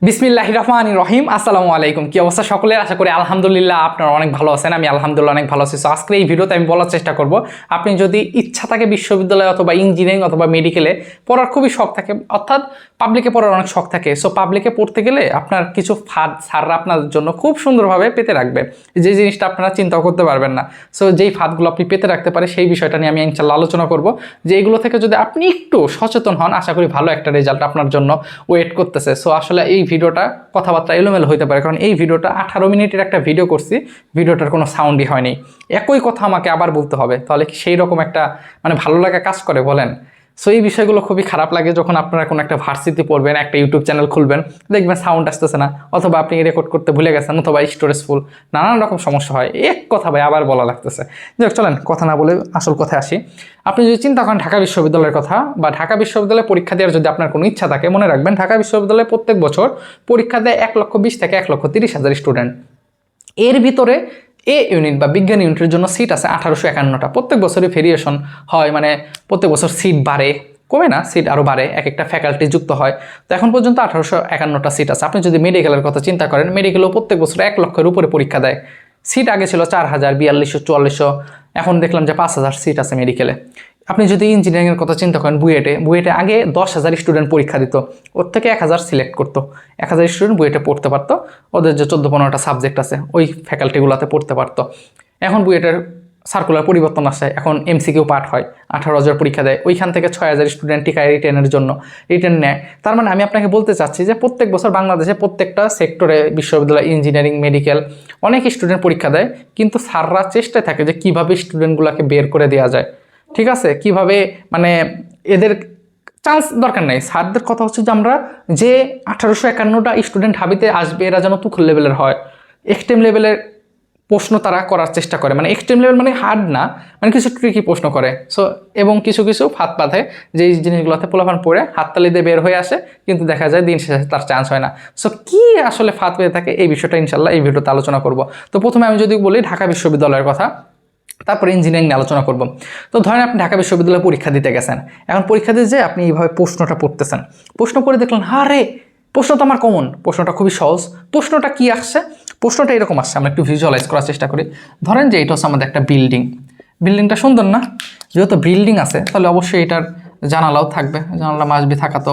বিসমিল্লাহির রহমানির রহিম। আসসালামু আলাইকুম। কি অবস্থা সকলের? আশা করি আলহামদুলিল্লাহ আপনারা অনেক ভালো আছেন। আমি আলহামদুলিল্লাহ অনেক ভালো আছি। সো আজকে এই ভিডিওতে আমি বলার চেষ্টা করব, আপনি যদি ইচ্ছা থাকে বিশ্ববিদ্যালয় অথবা ইঞ্জিনিয়ারিং অথবা মেডিকেলে পড়ার খুবই শখ থাকে, অর্থাৎ পাবলিকে পড়ার অনেক শখ থাকে, সো পাবলিকে পড়তে গেলে আপনার কিছু ফাঁদ স্যাররা আপনার জন্য খুব সুন্দরভাবে পেতে রাখবে, যে জিনিসটা আপনারা চিন্তাও করতে পারবেন না। সো যেই ফাঁদগুলো আপনি পেতে রাখতে পারে সেই বিষয়টা নিয়ে আমি ইনশাআল্লাহ আলোচনা করব, যে এগুলো থেকে যদি আপনি একটু সচেতন হন, আশা করি ভালো একটা রেজাল্ট আপনার জন্য ওয়েট করতেছে। সো আসলে এই ভিডিওটা কথাবার্তা এলোমেলো হইতে পারে, কারণ এই ভিডিওটা 18 মিনিটের একটা ভিডিও করছি, ভিডিওটার কোনো সাউন্ডই হয়নি। একই কথা আমাকে আবার বলতে হবে, তাহলে কি সেই রকম একটা ভালো লাগা কাজ করে বলেন? সো এই বিষয়গুলো খুবই খারাপ লাগে যখন আপনারা কোনো একটা ভার্সিটি পড়বেন, একটা ইউটিউব চ্যানেল খুলবেন, দেখবেন সাউন্ড আসতেছে না, অথবা আপনি রেকর্ড করতে ভুলে গেছেন, অথবা স্টোরেজ ফুল, নানান রকম সমস্যা হয়। এক কথা ভাই আবার বলা লাগতেছে। যাক চলেন, কথা না বলে আসল কথায় আসি। আপনি যদি চিন্তা করেন ঢাকা বিশ্ববিদ্যালয়ের কথা, বা ঢাকা বিশ্ববিদ্যালয়ে পরীক্ষা দেওয়ার যদি আপনার কোনো ইচ্ছা থাকে, মনে রাখবেন ঢাকা বিশ্ববিদ্যালয়ে প্রত্যেক বছর পরীক্ষা দেয় 1,20,000 থেকে 1,30,000 স্টুডেন্ট। এর ভিতরে এ ইউনিট বা বিজ্ঞান ইউনিটের জন্য সিট আছে 1851টা। প্রত্যেক বছরই ভেরিয়েশন হয়, প্রত্যেক বছর সিট বাড়ে, কমে না, সিট আরও বাড়ে, এক একটা ফ্যাকাল্টি যুক্ত হয়। তো এখন পর্যন্ত 1851টা সিট আছে। আপনি যদি মেডিকেলের কথা চিন্তা করেন, মেডিকেলও প্রত্যেক বছর 1 লক্ষের উপরে পরীক্ষা দেয়। সিট আগে ছিল 4,000, 4200, 4400, এখন দেখলাম যে 5,000 সিট আছে মেডিকেলে। আপনি যদি ইঞ্জিনিয়ারিংয়ের কথা চিন্তা করেন, বুয়েটে আগে 10,000 স্টুডেন্ট পরীক্ষা দিত, ওর থেকে 1,000 সিলেক্ট করতো, 1,000 স্টুডেন্ট বুয়েটে পড়তে পারতো, ওদের যে 14-15টা সাবজেক্ট আছে ওই ফ্যাকাল্টিগুলোতে পড়তে পারতো। এখন বুয়েটের সার্কুলার পরিবর্তন আসে, এখন এমসিকিউ পার্ট হয়, 18,000 পরীক্ষা দেয়, ওইখান থেকে 6,000 স্টুডেন্ট টিকায় রিটেনের জন্য রিটেন নেয়। তার মানে আমি আপনাকে বলতে চাচ্ছি যে প্রত্যেক বছর বাংলাদেশে প্রত্যেকটা সেক্টরে, বিশ্ববিদ্যালয়, ইঞ্জিনিয়ারিং, মেডিকেল, অনেক স্টুডেন্ট পরীক্ষা দেয়, কিন্তু স্যাররা চেষ্টায় থাকে যে কীভাবে স্টুডেন্টগুলোকে বের করে দেওয়া যায়। ঠিক আছে, কিভাবে এদের চান্স দরকার নেই। স্যারদের কথা হচ্ছে যে আমরা যে 1851টা স্টুডেন্ট হাবিতে আসবে, এরা যেন তুখল লেভেলের হয়, এক্সট্রিম লেভেলের প্রশ্ন তারা করার চেষ্টা করে। এক্সট্রিম লেভেল হার্ড না, কিছু ট্রিকি প্রশ্ন করে। সো এবং কিছু কিছু ফাঁদ পাতে, যে জিনিসগুলোতে পোলাপান পড়ে হাততালি দিয়ে বের হয়ে আসে, কিন্তু দেখা যায় দিন শেষে তার চান্স হয় না। সো কি আসলে ফাঁদ পেয়ে থাকে, এই বিষয়টা ইনশাল্লাহ এই ভিডিওতে আলোচনা করব। তো প্রথমে আমি যদি বলি ঢাকা বিশ্ববিদ্যালয়ের কথা, তারপরে ইঞ্জিনিয়ারিং নিয়ে আলোচনা করব। তো ধরেন আপনি ঢাকা বিশ্ববিদ্যালয়ে পরীক্ষা দিতে গেছেন, এখন পরীক্ষা দিয়ে যে আপনি এইভাবে প্রশ্নটা পড়তেছেন, প্রশ্ন করে দেখলেন রে, প্রশ্ন তো আমার কমন, প্রশ্নটা খুবই সহজ। প্রশ্নটা কি আসছে? প্রশ্নটা এরকম আসছে, আমরা একটু ভিজুয়ালাইজ করার চেষ্টা করি। ধরেন যে এটা হচ্ছে আমাদের একটা বিল্ডিং, বিল্ডিংটা সুন্দর না? যেহেতু বিল্ডিং আছে তাহলে অবশ্যই এটার জানালাও থাকবে, জানালা মাসবি থাকা তো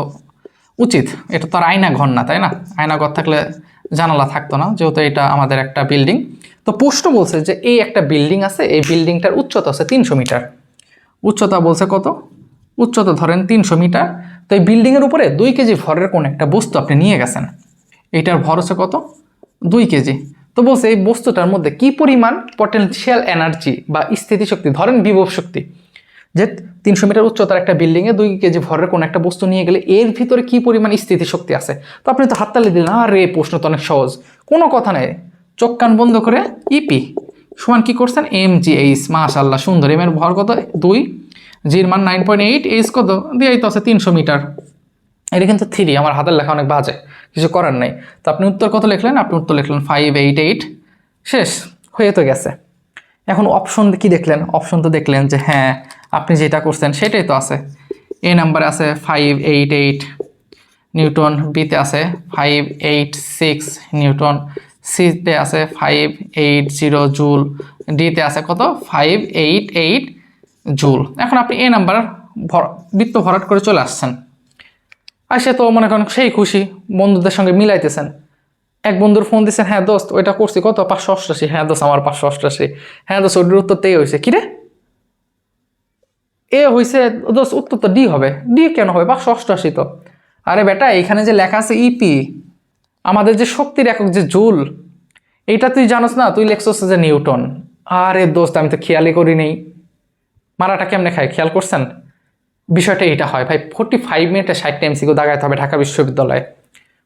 উচিত। এটা তো আর আয়না ঘর না, তাই না? আয়না ঘর থাকলে জানালা থাকতো না, যেহেতু এটা আমাদের একটা বিল্ডিং। তো প্রশ্ন বলছে যে এই একটা বিল্ডিং আছে, এই বিল্ডিংটার উচ্চতা আছে 300 মিটার। উচ্চতা বলছে কত? উচ্চতা ধরেন 300 মিটার। তো এই বিল্ডিংয়ের উপরে 2 কেজি ভরের কোন একটা বস্তু আপনি নিয়ে গেছেন, এইটার ভর হচ্ছে কত? 2 কেজি। তো বলছে এই বস্তুটার মধ্যে কি পরিমাণ পটেনশিয়াল এনার্জি বা স্থিতিশক্তি, ধরেন বিভব শক্তি, যে 300 মিটার উচ্চতার একটা বিল্ডিংয়ে 2 কেজি ভরের কোনো একটা বস্তু নিয়ে গেলে এর ভিতরে কি পরিমাণ স্থিতিশক্তি আছে। তো আপনি তো হাততালি দিলেন, আরে প্রশ্ন তো অনেক সহজ, কোনো কথা নেই, চোখ কান বন্ধ করে ইপি সমান কি করছেন, mgh, মাশাআল্লাহ সুন্দর। এম এর ভর কত? 2, জির মান 9.8, এইচ কত দিয়েই তো আছে 300 মিটার। এটা কিন্তু 3, আমার হাতের লেখা অনেক বাজে, কিছু করার নেই। তো আপনি উত্তর কত লিখলেন? আপনি উত্তর লিখলেন 588, শেষ হয়ে তো গেছে। এখন অপশন কি দেখলেন? অপশন তো দেখলেন যে হ্যাঁ আপনি যেটা করছেন সেটাই তো আছে। এ নাম্বারে আছে 588 নিউটন, বিতে আছে 586 নিউটন, সিতে আছে 580 জুল, ডিতে আছে কত? 588 জুল। এখন আপনি এ নাম্বার বৃত্ত ভরাট করে চলে আসছেন, আর সে তো মনে করেন সেই খুশি, বন্ধুদের সঙ্গে মিলাইতেছেন। এক বন্ধুর ফোন দিচ্ছেন, হ্যাঁ দোস্ত ওইটা করছি কত? 588। হ্যাঁ দোস্ত আমার 588। হ্যাঁ দোস্ত ওইটার উত্তর তো এ হয়েছে। কিরে এ হয়েছে দোস্ত, উত্তর তো ডি হবে। ডি কেন হবে? 588 তো। আরে বেটা, এখানে যে লেখা আছে ইপি, আমাদের যে শক্তির একক যে জুল, এইটা তুই জানোস না? তুই লেখছস যে নিউটন। আরে দোস্ত আমি তো খেয়ালই করি নেই, মারাটা কেমনে খায় খেয়াল করছেন? বিষয়টা এটা হয় ভাই, 45 মিনিটে 60টা এমসিকিউ দাগাইতে হবে ঢাকা বিশ্ববিদ্যালয়ে।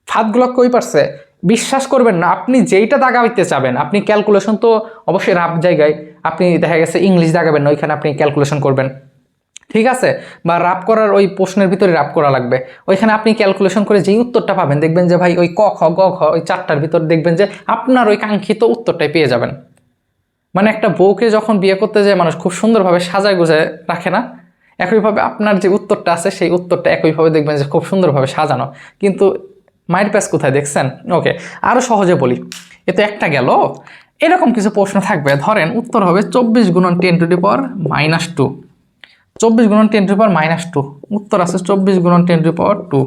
ফাঁদগুলো কই পারছে? বিশ্বাস করবেন না, আপনি যেইটা দাগাইতে চাবেন, আপনি ক্যালকুলেশন তো অবশ্যই রাফ জায়গায়, আপনি দেখা গেছে ইংলিশ দাগাবেন না, ওইখানে আপনি ক্যালকুলেশন করবেন, ঠিক আছে? বা রাপ করার ওই প্রশ্নের ভিতরে রাপ করা লাগবে, ওইখানে আপনি ক্যালকুলেশন করে যেই উত্তরটা পাবেন, দেখবেন যে ভাই ওই ক খ গ ঘ ওই 4টার ভিতর দেখবেন যে আপনার ওই কাঙ্ক্ষিত উত্তরটাই পেয়ে যাবেন। একটা বউকে যখন বিয়ে করতে যায় মানুষ খুব সুন্দরভাবে সাজায় গুজায় রাখে না? একইভাবে আপনার যে উত্তরটা আছে সেই উত্তরটা একইভাবে দেখবেন যে খুব সুন্দরভাবে সাজানো, কিন্তু মায়ের প্যাচ কোথায় দেখছেন? ওকে, আরও সহজে বলি, এ তো একটা গেল। এরকম কিছু প্রশ্ন থাকবে, ধরেন উত্তর হবে 24 গুণন 10 টু দি পাওয়ার -2, 24 গুণন 10 টু দি পাওয়ার -2, উত্তর আছে 24 গুণন 10 টু দি পাওয়ার 2।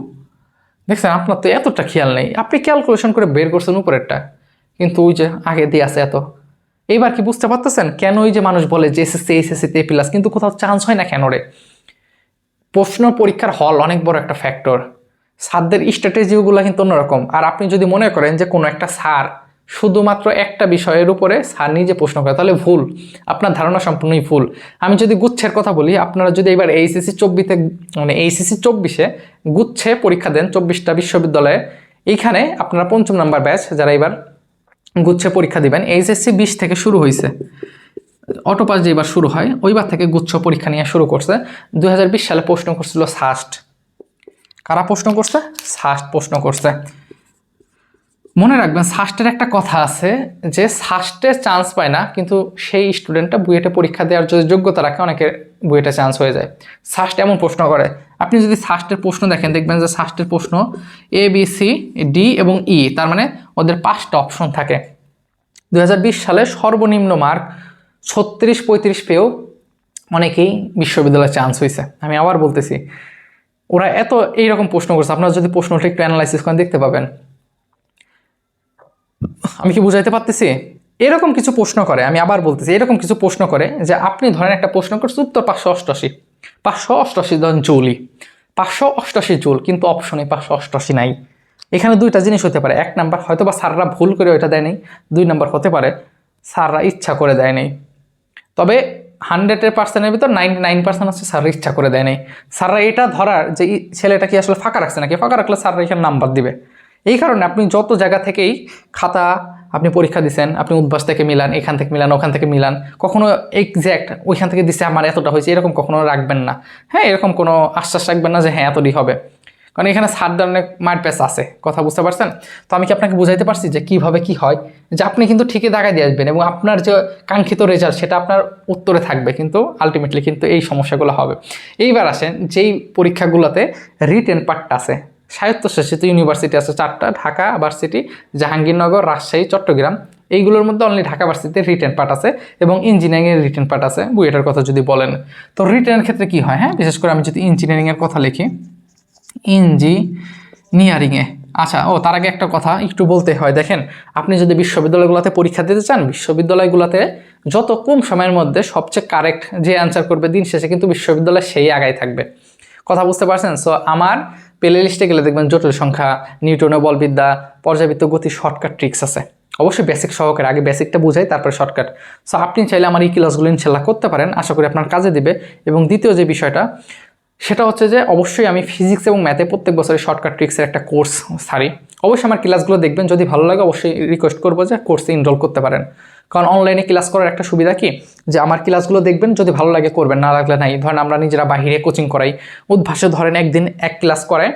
দেখছেন, আপনার তো এতটা খেয়াল নেই, আপনি ক্যালকুলেশন করে বের করছেন উপরেরটা, কিন্তু ওই যে আগে দিয়ে আছে এত। এইবার কি বুঝতে পারতেছেন কেন ওই যে মানুষ বলে যে এসএসসি এইচএসসিতে A+, কিন্তু কোথাও চান্স হয় না কেন রে? প্রশ্ন পরীক্ষার হল অনেক বড় একটা ফ্যাক্টর, স্যারদের স্ট্র্যাটেজিগুলো কিন্তু অন্যরকম। আর আপনি যদি মনে করেন যে কোনো একটা স্যার শুধুমাত্র একটা বিষয়ের উপরে স্যার নিজে প্রশ্ন করে, তাহলে ভুল, আপনার ধারণা সম্পূর্ণই ভুল। আমি যদি গুচ্ছের কথা বলি, আপনারা যদি এবার এইচএসসি 24-তে মানে এইচএসসি 24-এ গুচ্ছে পরীক্ষা দেন 24টা বিশ্ববিদ্যালয়ে, এইখানে আপনারা 5ম নাম্বার ব্যাচ যারা এবার গুচ্ছে পরীক্ষা দিবেন, এইচএসসি 20 থেকে শুরু হয়েছে, অটোপাস যেবার শুরু হয় ওইবার থেকে গুচ্ছ পরীক্ষা নিয়ে শুরু করছে। 2020 সালে প্রশ্ন করছিল সাস্ট। কারা প্রশ্ন করছে? সাস্ট প্রশ্ন করছে। মনে রাখবেন, সাস্টের একটা কথা আছে যে সাস্টে চান্স পায় না, কিন্তু সেই স্টুডেন্টটা বুয়েটে পরীক্ষা দেওয়ার যদি যোগ্যতা রাখে অনেকের বুয়েটে চান্স হয়ে যায়। সাস্ট এমন প্রশ্ন করে, আপনি যদি সাস্টের প্রশ্ন দেখেন দেখবেন যে সাস্টের প্রশ্ন ABCD এবং E, তার মানে ওদের 5টা অপশন থাকে। 2020 সালে সর্বনিম্ন মার্ক 36-35 পেয়েও অনেকেই বিশ্ববিদ্যালয়ে চান্স হয়েছে। আমি আবার বলতেছি, ওরা এত এইরকম প্রশ্ন করছে, আপনারা যদি প্রশ্নটা একটু অ্যানালাইসিস করেন দেখতে পাবেন। আমি কি বুঝাইতে পারতেছি? এরকম কিছু প্রশ্ন করে, আমি আবার বলতেছি, এরকম কিছু প্রশ্ন করে যে আপনি ধরেন একটা প্রশ্ন করছে উত্তর 588 ধরেন জুলই, 588 জুল, কিন্তু অপশনে 588 নাই। এখানে দুইটা জিনিস হতে পারে, 1 নাম্বার হয়তো বা স্যাররা ভুল করে ওইটা দেয় নাই, 2 নাম্বার হতে পারে স্যাররা ইচ্ছা করে দেয় নাই। তবে 100% ভিতর 99% হচ্ছে স্যাররা ইচ্ছা করে দেয় নাই। স্যাররা এটা ধরার যে ছেলেটা কি আসলে ফাঁকা রাখছে নাকি, ফাঁকা রাখলে স্যাররা এখানে নাম্বার দিবে। এই কারণে আপনি যত জায়গা থেকেই খাতা আপনি পরীক্ষা দিচ্ছেন, আপনি উদ্ভাস থেকে মিলান, এখান থেকে মিলান, ওখান থেকে মিলান, কখনো এক্স্যাক্ট ওইখান থেকে দিচ্ছে আমার এতটা হয়েছে এরকম কখনো রাখবেন না। হ্যাঁ, এরকম কোনো আশ্বাস রাখবেন না যে হ্যাঁ এতটাই হবে, কারণ এখানে স্যারদের অনেক মারপ্যাচ আছে। কথা বুঝতে পারছেন? তো আমি কি আপনাকে বুঝাইতে পারছি যে কিভাবে কি হয়, যে আপনি কিন্তু ঠিকই দাগায় দিয়ে আসবেন এবং আপনার যে কাঙ্ক্ষিত রেজাল্ট সেটা আপনার উত্তরে থাকবে, কিন্তু আলটিমেটলি কিন্তু এই সমস্যাগুলো হবে। এইবার আসেন যেই পরীক্ষাগুলোতে রিটেন পার্টটা আছে, স্বায়ত্তশাসিত ইউনিভার্সিটি আছে 4টা, ঢাকা ভার্সিটি, জাহাঙ্গীরনগর, রাজশাহী, চট্টগ্রাম। এইগুলোর মধ্যে অনলি ঢাকা ভার্সিটিতে রিটেন পার্ট আছে এবং ইঞ্জিনিয়ারিংয়ের রিটেন পার্ট আছে। বুয়েটের কথা যদি বলেন, তো রিটেনের ক্ষেত্রে কি হয়, হ্যাঁ, বিশেষ করে আমি যদি ইঞ্জিনিয়ারিংয়ের কথা লিখি, ইঞ্জিনিয়ারিংয়ে, আচ্ছা তার আগে একটা কথা একটু বলতে হয়। দেখেন, আপনি যদি বিশ্ববিদ্যালয়গুলোতে পরীক্ষা দিতে চান, বিশ্ববিদ্যালয়গুলোতে যত কম সময়ের মধ্যে সবচেয়ে কারেক্ট যে অ্যান্সার করবে, দিন শেষে কিন্তু বিশ্ববিদ্যালয় সেই আগায় থাকবে। কথা বুঝতে পারছেন? সো আমার প্লে লিস্টে গেলে দেখবেন জটিল সংখ্যা, নিউটনের বলবিদ্যা, পর্যাবৃত্ত গতি, শর্টকাট ট্রিক্স আছে। অবশ্যই বেসিক সহকারে, আগে বেসিকটা বুঝাই তারপরে শর্টকাট। সো আপনি চাইলে আমার এই ক্লাসগুলো ইনশাল্লাহ করতে পারেন, আশা করি আপনার কাজে দিবে। এবং দ্বিতীয় যে বিষয়টা সেটা হচ্ছে যে অবশ্যই আমি ফিজিক্স এবং ম্যাথে প্রত্যেক বছরে শর্টকাট ট্রিক্সের একটা কোর্স ছাড়ি। অবশ্যই আমার ক্লাসগুলো দেখবেন, যদি ভালো লাগে অবশ্যই রিকোয়েস্ট করবো যে কোর্সে এনরোল করতে পারেন। কারণ অনলাইনে ক্লাস করার একটা সুবিধা কি, যে আমার ক্লাসগুলো দেখবেন, যদি ভালো লাগে করবেন, না লাগলে নাই। ধরেন আমরা নিজেরা বাহিরে কোচিং করাই, উদ্ভাসে ধরেন একদিন এক ক্লাস করায়,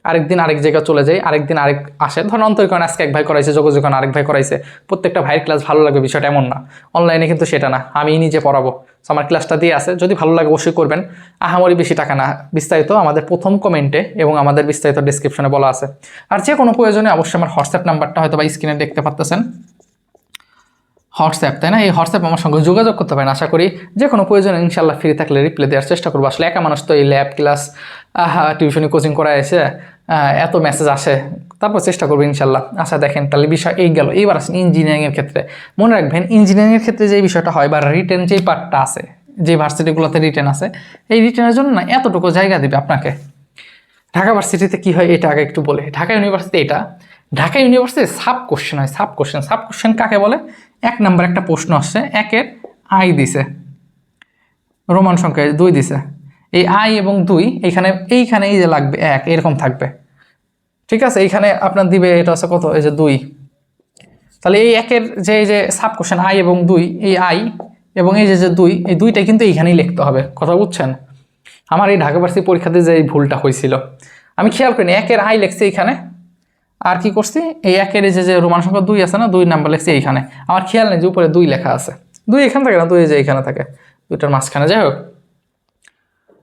আরেকদিন আরেক জায়গায় চলে যায়, আরেকদিন আরেক আসে। ধরেন অন্তরীকরণ আজকে এক ভাই করাইছে, যোগাযোগন আরেক ভাই করাইছে, প্রত্যেকটা ভাইয়ের ক্লাস ভালো লাগবে বিষয়টা এমন না। অনলাইনে কিন্তু সেটা না, আমি নিজে পড়াবো। আমার ক্লাসটা দিয়ে আছে, যদি ভালো লাগে অবশ্যই করবেন। আহামরি বেশি টাকা না, বিস্তারিত আমাদের প্রথম কমেন্টে এবং আমাদের বিস্তারিত ডিসক্রিপশনে বলা আছে। আর যে কোনো প্রয়োজনে অবশ্যই আমার হোয়াটসঅ্যাপ নাম্বারটা হয়তো বা স্ক্রিনে দেখতে পারতেছেন, হোয়াটসঅ্যাপ, তাই না? এই হোয়াটসঅ্যাপ আমার সঙ্গে যোগাযোগ করতে পারেন। আশা করি যে কোনো প্রয়োজনে ইনশাল্লাহ ফ্রি থাকলে রিপ্লাই দেওয়ার চেষ্টা করবো। আসলে একা মানুষ তো, এই ল্যাব ক্লাস, টিউশনি কোচিং করা এসে এত মেসেজ আসে, তারপর চেষ্টা করবো ইনশাল্লাহ। আচ্ছা দেখেন, তাহলে বিষয় এই গেল। এইবার আসেন ইঞ্জিনিয়ারিংয়ের ক্ষেত্রে। মনে রাখবেন, ইঞ্জিনিয়ারিংয়ের ক্ষেত্রে যে বিষয়টা হয় বা রিটেন যেই পার্টটা আছে, যে ভার্সিটিগুলোতে রিটেন আছে, এই রিটেনের জন্য না এতটুকু জায়গা দেবে আপনাকে। ঢাকা ভার্সিটিতে কি হয় এটা আগে একটু বলে। ঢাকা ইউনিভার্সিটি, এটা ঢাকা ইউনিভার্সিটি সাব কোশ্চেন হয়। সাব কোশ্চেন কাকে বলে? 1 নাম্বার একটা প্রশ্ন আসছে, 1-এর আই দিছে, রোমান সংখ্যায় 2 দিছে, এই আই এবং 2 এইখানে এই যে লাগবে 1, এরকম থাকবে, ঠিক আছে? এইখানে আপনার দিবে, এটা হচ্ছে কত, এই যে 2। তাহলে এই 1-এর যে সাব কোশ্চেন আই এবং 2, এই আই এবং এই যে 2, এই 2টাই কিন্তু এইখানেই লিখতে হবে। কথা বুঝছেন? আমার এই ঢাকা ভার্সিটি পরীক্ষাতে যে এই ভুলটা হয়েছিল, আমি খেয়াল করিনি, 1-এর আই লিখছি এইখানে, আর কি করছি, এই 1-এর যে রোমান সংখ্যা 2 আছে না, 2 নাম্বার লিখছি এইখানে। আমার খেয়াল নেই যে উপরে 2 লেখা আছে। 2 এখানে থাকে না, 2 যে এখানে থাকে, 2টার মাঝখানে। যাই হোক,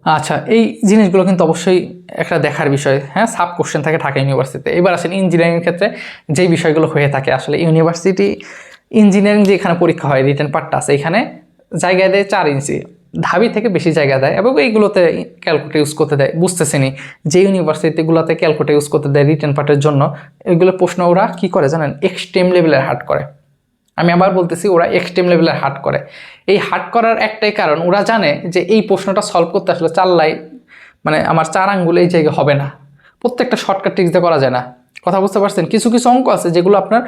আচ্ছা, এই জিনিসগুলো কিন্তু অবশ্যই একটা দেখার বিষয়। হ্যাঁ, সাব কোশ্চেন থাকে ঢাকা ইউনিভার্সিটিতে। এবার আসেন ইঞ্জিনিয়ারিং ক্ষেত্রে যেই বিষয়গুলো হয়ে থাকে, আসলে ইউনিভার্সিটি ইঞ্জিনিয়ারিং যে এখানে পরীক্ষা হয়, রিটেন পার্টটা আছে, এখানে জায়গা দেয় 4 ইঞ্চি, ঢাবি থেকে বেশি জায়গা দেয় এবং এইগুলোতে ক্যালকুলেটর ইউজ করতে দেয়। বুঝতেছেনি যে ইউনিভার্সিটিগুলোতে ক্যালকুলেটর ইউজ করতে দেয় রিটেন পার্টের জন্য, এগুলো প্রশ্ন ওরা কী করে জানেন, এক্সট্রিম লেভেলের হার্ড করে। আমি আবার বলতেছি, ওরা এক্সট্রিম লেভেলের হার্ড করে। এই হার্ড করার একটাই কারণ, ওরা জানে যে এই প্রশ্নটা সলভ করতে আসলে 4 লাইন, মানে আমার 4 আঙ্গুল এই জায়গায় হবে না, প্রত্যেকটা শর্টকাট ট্রিক্স দিয়ে করা যায় না। কথা বুঝতে পারছেন? কিছু কিছু অঙ্ক আছে যেগুলো আপনার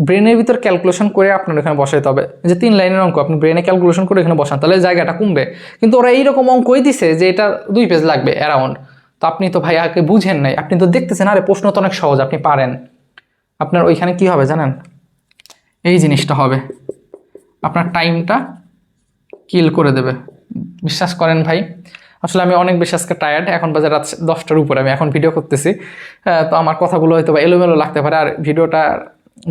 ব্রেনের ভিতর ক্যালকুলেশন করে আপনার এখানে বসাইতে হবে। যে 3 লাইনের অঙ্ক আপনি ব্রেনে ক্যালকুলেশন করে এখানে বসান, তাহলে জায়গাটা কমবে। কিন্তু ওরা এইরকম অঙ্কই দিছে যে এটা 2 পেজ লাগবে অ্যারাউন্ড। তো আপনি তো ভাই আগে বুঝেন নাই, আপনি তো দেখতেছেন আরে প্রশ্ন তো অনেক সহজ, আপনি পারেন। আপনার ওইখানে কি হবে জানেন, এই জিনিসটা হবে, আপনার টাইমটা কিল করে দেবে। বিশ্বাস করেন ভাই, আসলে আমি অনেক বেশি আজকে টায়ার্ড। এখন বাজে রাত 10টার উপরে, আমি এখন ভিডিও করতেছি। তো আমার কথাগুলো হয়তো বা এলোমেলো লাগতে পারে। আর ভিডিওটা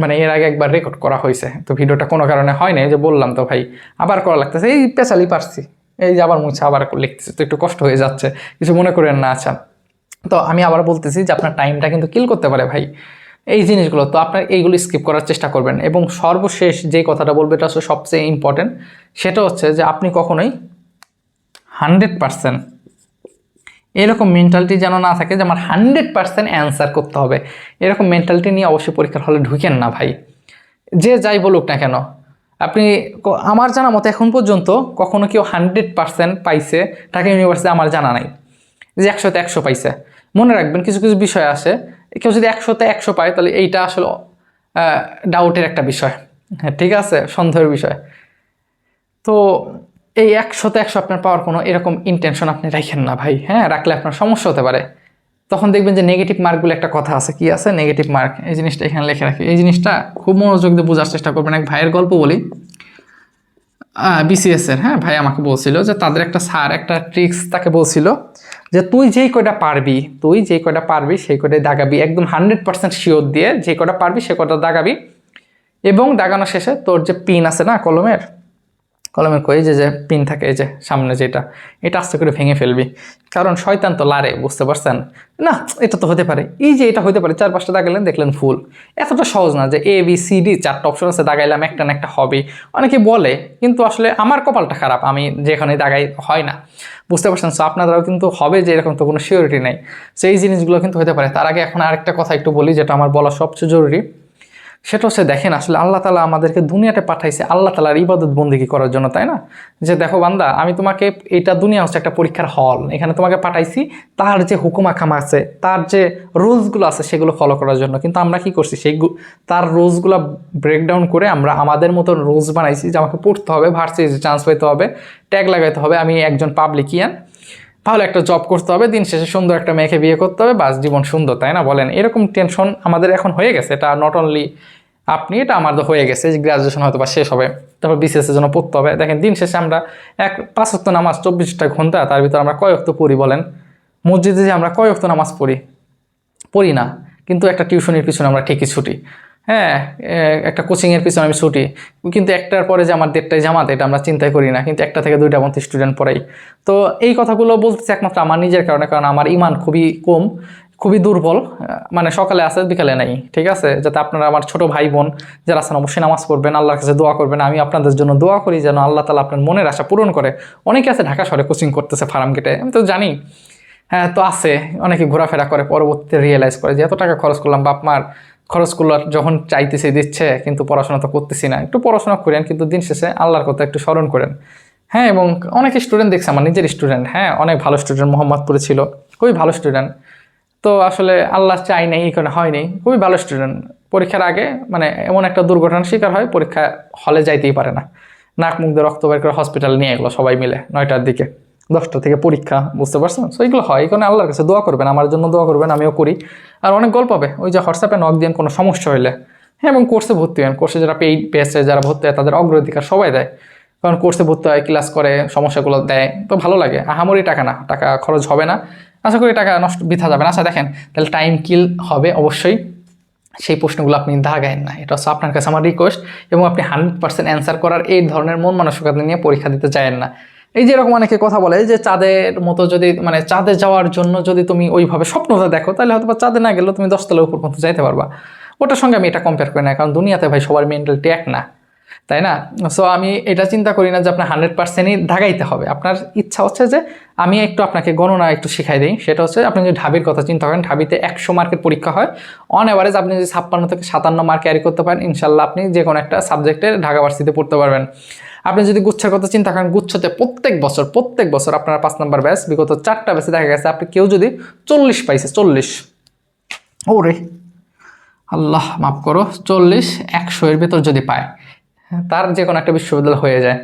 মানে এর আগে একবার রেকর্ড করা হয়েছে, তো ভিডিওটা কোনো কারণে হয় নাই, যে বললাম তো ভাই আবার করা লাগতেছে। এই পেশালি পারছি, এই যে আবার মুছে আবার লিখতেছি, তো একটু কষ্ট হয়ে যাচ্ছে, কিছু মনে করেন না। আচ্ছা, তো আমি আবার বলতেছি যে আপনার টাইমটা কিন্তু কিল করতে পারে ভাই এই জিনিসগুলো। তো আপনার এইগুলো স্কিপ করার চেষ্টা করবেন। এবং সর্বশেষ যে কথাটা বলবে, এটা হচ্ছে সবচেয়ে ইম্পর্টেন্ট, সেটা হচ্ছে যে আপনি কখনোই 100% এরকম মেন্টালিটি যেন না থাকে যে আমার 100% অ্যান্সার করতে হবে। এরকম মেন্টালিটি নিয়ে অবশ্যই পরীক্ষার হলে ঢুকেন না ভাই, যে যাই বলুক না কেন। আপনি, আমার জানা মতো এখন পর্যন্ত কখনো কেউ 100% পাইছে ঢাকা ইউনিভার্সিটি আমার জানা নাই, যে 100তে 100 পাইছে। মনে রাখবেন, কিছু কিছু বিষয় আসে, কেউ যদি 100তে 100 পায় তাহলে এইটা আসলে ডাউটের একটা বিষয়। হ্যাঁ, ঠিক আছে, সন্দেহের বিষয়। তো এই 100তে 100 আপনার পাওয়ার কোনো এরকম ইন্টেনশন আপনি রাখেন না ভাই। হ্যাঁ, রাখলে আপনার সমস্যা হতে পারে। তখন দেখবেন যে নেগেটিভ মার্কগুলো একটা কথা আছে, কি আছে, নেগেটিভ মার্ক, এই জিনিসটা এখানে লিখে রাখি। এই জিনিসটা খুব মনোযোগ দিয়ে বোঝার চেষ্টা করবেন। এক ভাইয়ের গল্প বলি, বিসিএস এর। হ্যাঁ, ভাই আমাকে বলছিল যে তাদের একটা স্যার একটা ট্রিক্স তাকে বলছিল যে তুই যেই কয়টা পারবি সেই কয়টাই দাগাবি, একদম 100% শিওর দিয়ে যে কয়টা পারবি সে কয়টা দাগাবি। এবং দাগানো শেষে তোর যে পিন আছে না কলমের কই যে পিন থাকে, এই যে সামনে যেটা, এটা আস্তে করে ভেঙে ফেলবি। কারণ শয়তান তো লারে, বুঝতে পারছেন না, এটা তো হতে পারে, এই যে এটা হতে পারে, 4-5টা দাগাইলেন দেখলেন ফুল। এতটা সহজ না যে ABCD 4টা অপশন আছে, দাগাইলাম একটা না একটা হবে। অনেকে বলে, কিন্তু আসলে আমার কপালটা খারাপ, আমি যেখানে দাগাই হয় না, বুঝতে পারছেন। সো আপনারাও কিন্তু হবে যে এরকম তো কোনো সিওরিটি নাই। সো এই জিনিসগুলো কিন্তু হতে পারে। তার আগে এখন আরেকটা কথা একটু বলি, যেটা আমার বলা সবচেয়ে জরুরি। সেটা হচ্ছে, দেখেন আসলে আল্লাহ তালা আমাদেরকে দুনিয়াতে পাঠাইছে আল্লাহ তালার ইবাদত বন্দিগি করার জন্য, তাই না? যে দেখো বান্দা, আমি তোমাকে, এটা দুনিয়া হচ্ছে একটা পরীক্ষার হল, এখানে তোমাকে পাঠাইছি তার যে হুকুম আকাম আছে, তার যে রুলসগুলো আছে সেগুলো ফলো করার জন্য। কিন্তু আমরা কি করছি, সেই তার রুলসগুলো ব্রেকডাউন করে আমরা আমাদের মতো রুলস বানাইছি, যে আমাকে পড়তে হবে, ভার্সিটিতে চান্স পেতে হবে, ট্যাগ লাগাইতে হবে, আমি একজন পাবলিকিয়ান, ভালো একটা জব করতে হবে, দিন শেষে সুন্দর একটা মেয়েকে বিয়ে করতে হবে, বাস জীবন সুন্দর, তাই না? বলেন, এরকম টেনশন আমাদের এখন হয়ে গেছে। এটা নট অনলি আপনি, এটা আমাদের হয়ে গেছে। গ্রাজুয়েশন হয়তো বা শেষ হবে, তারপর বিসিএসের জন্য পড়তে হবে। দেখেন দিন শেষে আমরা 5 ওয়াক্ত নামাজ 24টা ঘন্টা, তার ভিতর আমরা কয় ওয়াক্ত পড়ি বলেন? মসজিদে যে আমরা কয় ওয়াক্ত নামাজ পড়ি না, কিন্তু একটা টিউশনের পিছনে আমরা ঠিকই ছুটি। হ্যাঁ, একটা কোচিংয়ের পিছনে আমি ছুটি, কিন্তু একটার পরে যে আমার 1:30টায় জামাত, এটা আমরা চিন্তাই করি না, কিন্তু 1টা থেকে 2টা পর্যন্ত স্টুডেন্ট পড়াই। তো এই কথাগুলো বলতেছি একমাত্র আমার নিজের কারণে, কারণ আমার ইমান খুবই কম, খুবই দুর্বল। মানে সকালে আছে, বিকালে নাই, ঠিক আছে? যাতে আপনারা, আমার ছোট ভাই বোন যারা আছেন, অবশ্যই নামাজ পড়বেন, আল্লাহর কাছে দোয়া করবেন। আমি আপনাদের জন্য দোয়া করি যেন আল্লাহ তাআলা আপনার মনের আশা পূরণ করে। অনেকে আছে ঢাকা শহরে কোচিং করতেছে ফার্ম গেটে, আমি তো জানি। হ্যাঁ, তো আছে অনেকে ঘোরাফেরা করে, পরবর্তীতে রিয়েলাইজ করে যে এত টাকা খরচ করলাম, বাপ মার খরচগুলো যখন চাইতেছে দিচ্ছে, কিন্তু পড়াশোনা তো করতেছি না। একটু পড়াশোনা করেন, কিন্তু দিন শেষে আল্লাহর কথা একটু স্মরণ করেন। হ্যাঁ, এবং অনেক স্টুডেন্ট দেখছে, আমার নিজের স্টুডেন্ট, হ্যাঁ, অনেক ভালো স্টুডেন্ট, মোহাম্মদপুরে ছিল, খুবই ভালো স্টুডেন্ট। তো আসলে আল্লাহ চাই নাই, এই কারণে হয়নি, খুবই ভালো স্টুডেন্ট। পরীক্ষার আগে মানে এমন একটা দুর্ঘটনার শিকার হয়, পরীক্ষা হলে যাইতেই পারে না, নাক মুখ দিয়ে রক্ত বের করে হসপিটালে নিয়ে গেলো সবাই মিলে 9টার দিকে, 10টা থেকে পরীক্ষা, বুঝতে পারছেন? সো এইগুলো হয়। এই কারণে আল্লাহর কাছে দোয়া করবেন, আমার জন্য দোয়া করবেন, আমিও করি। আর অনেক গল্প হবে, ওই যে হোয়াটসঅ্যাপে নক দিন কোনো সমস্যা হইলে। হ্যাঁ, এবং কোর্সে ভর্তি হন, কোর্সে যারা পেইড পেয়েছে, যারা ভর্তি হয় তাদের অগ্রাধিকার সবাই দেয়, কারণ কোর্সে ভর্তি হয়, ক্লাস করে, সমস্যাগুলো দেয়, তো ভালো লাগে। আহামরি টাকা না, টাকা খরচ হবে না, আশা করি টাকা নষ্ট বৃথা যাবে না। আচ্ছা দেখেন, তাহলে টাইম কিল হবে অবশ্যই, সেই প্রশ্নগুলো আপনি দাগায়েন না, এটা হচ্ছে আপনার কাছে আমার রিকোয়েস্ট। এবং আপনি 100% অ্যান্সার করার এই ধরনের মন মানসিকতা নিয়ে পরীক্ষা দিতে চায়েন না। এই যে এরকম অনেকে কথা বলে যে চাঁদের মতো যদি মানে চাঁদে যাওয়ার জন্য যদি তুমি ওইভাবে স্বপ্নটা দেখো তাহলে হয়তো বা চাঁদে না গেলেও তুমি 10 তলার উপর পর্যন্ত যাইতে পারবা। ওটার সঙ্গে আমি এটা কম্পেয়ার করি না, কারণ দুনিয়াতে ভাই সবার মেন্টালিটি এক না, তাই না? সো আমি এটা চিন্তা করি না যে আপনার 100%ই ঢাকাইতে হবে। আপনার ইচ্ছা হচ্ছে যে আমি একটু আপনাকে গণনা একটু শিখাই দিই, সেটা হচ্ছে আপনি যদি ঢাবির কথা চিন্তা করেন, ঢাবিতে 100 মার্কের পরীক্ষা হয়। অন অ্যাভারেজ আপনি যদি 56 থেকে 57 মার্ক ক্যারি করতে পারেন, ইনশাল্লাহ আপনি যে কোনো একটা সাবজেক্টে ঢাকা ভার্সিটিতে পড়তে পারবেন। আপনি যদি গুচ্ছের কথা চিন্তা করেন, গুচ্ছতে প্রত্যেক বছর আপনারা 5 নম্বর ব্যাচ, বিগত 4টা ব্যাচে দেখা গেছে আপনি কেউ যদি 40 পাইছে, 40, ওরে আল্লাহ মাফ করো, 40 100 এর ভেতর যদি পায়, তার যে কোনো একটা বিশ্ববিদ্যালয় হয়ে যায়।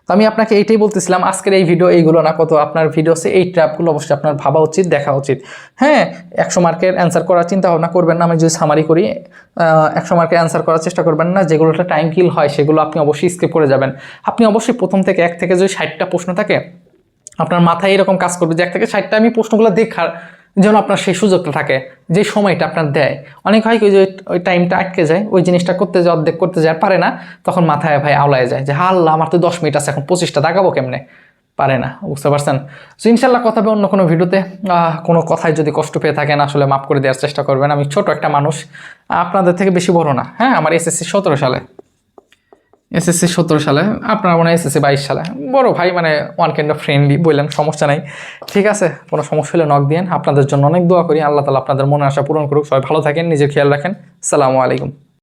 তো আমি আপনাকে এইটাই বলতেছিলাম, আজকের এই ভিডিও এইগুলো না, কত আপনার ভিডিও আছে এই ট্র্যাপগুলো অবশ্যই আপনার ভাবা উচিত, দেখা উচিত। হ্যাঁ, 100 মার্কের অ্যান্সার করার চিন্তা ভাবনা করবেন না। আমি যদি সামারি করি, 100 মার্কের অ্যান্সার করার চেষ্টা করবেন না, যেগুলোটা টাইম কিল হয় সেগুলো আপনি অবশ্যই স্কিপ করে যাবেন। আপনি অবশ্যই প্রথম থেকে 1 থেকে যদি 60টা প্রশ্ন থাকে, আপনার মাথায় এরকম কাজ করবে যে 1 থেকে 60টা আমি প্রশ্নগুলো দেখার যেন আপনার সেই সুযোগটা থাকে, যে সময়টা আপনার দেয়। অনেক হয় কি যে ওই টাইমটা আটকে যায়, ওই জিনিসটা করতে যায়, অর্ধেক করতে যায়, পারে না, তখন মাথায় ভাই আওলায় যায় যে আল্লাহ আমার তো 10 মিনিট আছে, এখন 25টা দাগাবো কেমনে, পারে না, বুঝতে পারছেন? তো ইনশাল্লাহ কথা হবে অন্য কোনো ভিডিওতে। কোনো কথায় যদি কষ্ট পেয়ে থাকেন আসলে মাফ করে দেওয়ার চেষ্টা করবেন। আমি ছোট একটা মানুষ, আপনাদের থেকে বেশি বড় না। হ্যাঁ, আমার এসএসসি 17 সালে, আপনার মনে হয় এসএসসি 22 সালে। বড় ভাই মানে ওয়ান কাইন্ড অফ ফ্রেন্ডলি বললেন, সমস্যা নাই, ঠিক আছে। কোনো সমস্যা হলে নক দিয়েন। আপনাদের জন্য অনেক দোয়া করি, আল্লাহ তাআলা আপনাদের মনের আশা পূরণ করুক। সবাই ভালো থাকেন, নিজের খেয়াল রাখেন। আসসালামু আলাইকুম।